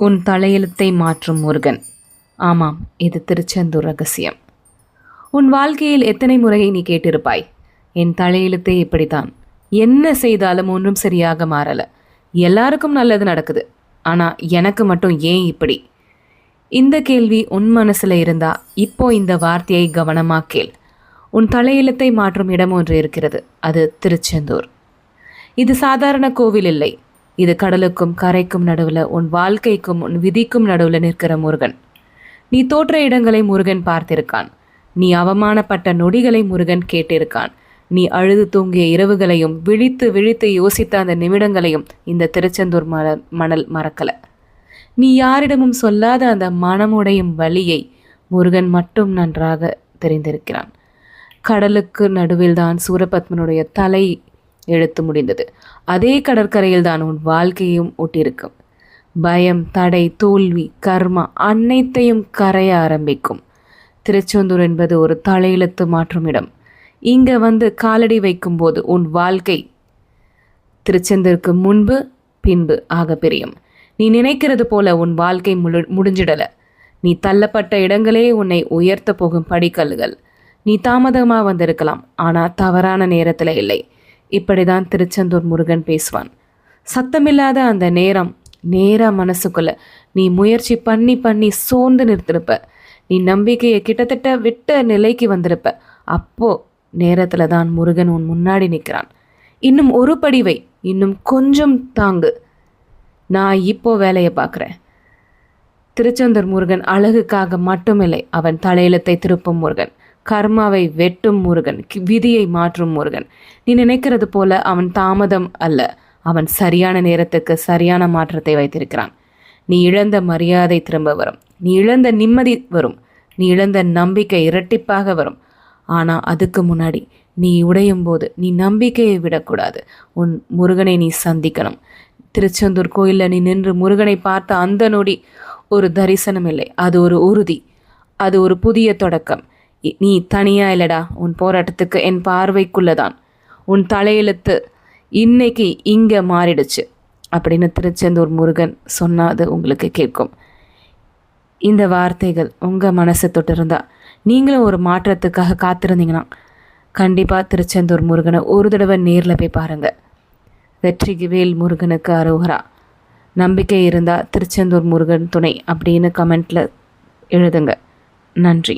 உன் தலையெழுத்தை மாற்றும் முருகன். ஆமாம், இது திருச்செந்தூர் ரகசியம். உன் வாழ்க்கையில் எத்தனை முறையை நீ கேட்டிருப்பாய், என் தலையெழுத்தே இப்படித்தான், என்ன செய்தாலும் ஒன்றும் சரியாக மாறல, எல்லாருக்கும் நல்லது நடக்குது, ஆனா எனக்கு மட்டும் ஏன் இப்படி? இந்த கேள்வி உன் மனசுல இருந்தா இப்போ இந்த வார்த்தையை கவனமா கேள். உன் தலையெழுத்தை மாற்றும் இடம் ஒன்று இருக்கிறது, அது திருச்செந்தூர். இது சாதாரண கோவில் இல்லை. இது கடலுக்கும் கரைக்கும் நடுவில், உன் வாழ்க்கைக்கும் உன் விதிக்கும் நடுவில் நிற்கிற முருகன். நீ தோற்ற இடங்களை முருகன் பார்த்திருக்கான். நீ அவமானப்பட்ட நொடிகளை முருகன் கேட்டிருக்கான். நீ அழுது தூங்கிய இரவுகளையும் விழித்து விழித்து யோசித்த அந்த நிமிடங்களையும் இந்த திருச்செந்தூர் மணல் மறக்கல. நீ யாரிடமும் சொல்லாத அந்த மனமுடையும் வலியை முருகன் மட்டும் நன்றாக தெரிந்திருக்கிறான். கடலுக்கு நடுவில்தான் சூரபத்மனுடைய தலை எழுத்து முடிந்தது. அதே கடற்கரையில் தான் உன் வாழ்க்கையும் ஒட்டியிருக்கும். பயம், தடை, தோல்வி, கர்மா அனைத்தையும் கரைய ஆரம்பிக்கும். திருச்செந்தூர் என்பது ஒரு தலையெழுத்து மாற்றும் இடம். இங்க வந்து காலடி வைக்கும்போது உன் வாழ்க்கை திருச்செந்தூருக்கு முன்பு பின்பு ஆக பிரியும். நீ நினைக்கிறது போல உன் வாழ்க்கை முடிஞ்சிடல. நீ தள்ளப்பட்ட இடங்களே உன்னை உயர்த்த போகும் படிக்கல்கள். நீ தாமதமாக வந்திருக்கலாம், ஆனால் தவறான நேரத்தில் இல்லை. இப்படிதான் திருச்செந்தூர் முருகன் பேசுவான். சத்தமில்லாத அந்த நேரா மனசுக்குள்ள நீ முயற்சி பண்ணி சோர்ந்து நிறுத்திருப்ப. நீ நம்பிக்கையை கிட்டத்தட்ட விட்ட நிலைக்கு வந்திருப்ப. அப்போ நேரத்துல தான் முருகன் உன் முன்னாடி நிற்கிறான். இன்னும் ஒரு படிவை, இன்னும் கொஞ்சம் தாங்கு, நான் இப்போ வேலையை பார்க்குறேன். திருச்செந்தூர் முருகன் அழகுக்காக மட்டுமில்லை, அவன் தலையெழுத்தை திருப்பும் முருகன், கர்மாவை வெட்டும் முருகன், விதியை மாற்றும் முருகன். நீ நினைக்கிறது போல அவன் தாமதம் அல்ல, அவன் சரியான நேரத்துக்கு சரியான மாற்றத்தை வைத்திருக்கிறான். நீ இழந்த மரியாதை திரும்ப வரும், நீ இழந்த நிம்மதி வரும், நீ இழந்த நம்பிக்கை இரட்டிப்பாக வரும். ஆனால் அதுக்கு முன்னாடி நீ உடையும் போது நீ நம்பிக்கையை விடக்கூடாது. உன் முருகனை நீ சந்திக்கணும். திருச்செந்தூர் கோயிலில் நீ நின்று முருகனை பார்த்த அந்த நொடி ஒரு தரிசனம் இல்லை, அது ஒரு உறுதி, அது ஒரு புதிய தொடக்கம். நீ தனியா இல்லடா, உன் போராட்டத்துக்கு என் பார்வைக்குள்ளதான். உன் தலையெழுத்து இன்னைக்கு இங்கே மாறிடுச்சு அப்படின்னு திருச்செந்தூர் முருகன் சொன்னாது உங்களுக்கு கேட்கும். இந்த வார்த்தைகள் உங்கள் மனசை தொட்டிருந்தா, நீங்களும் ஒரு மாற்றத்துக்காக காத்திருந்தீங்கன்னா கண்டிப்பாக திருச்செந்தூர் முருகனை ஒரு தடவை நேரில் போய் பாருங்கள். வெற்றிக்கு வேல் முருகனுக்கு அரோகரா. நம்பிக்கை இருந்தால் திருச்செந்தூர் முருகன் துணை அப்படின்னு கமெண்ட்டில் எழுதுங்க. நன்றி.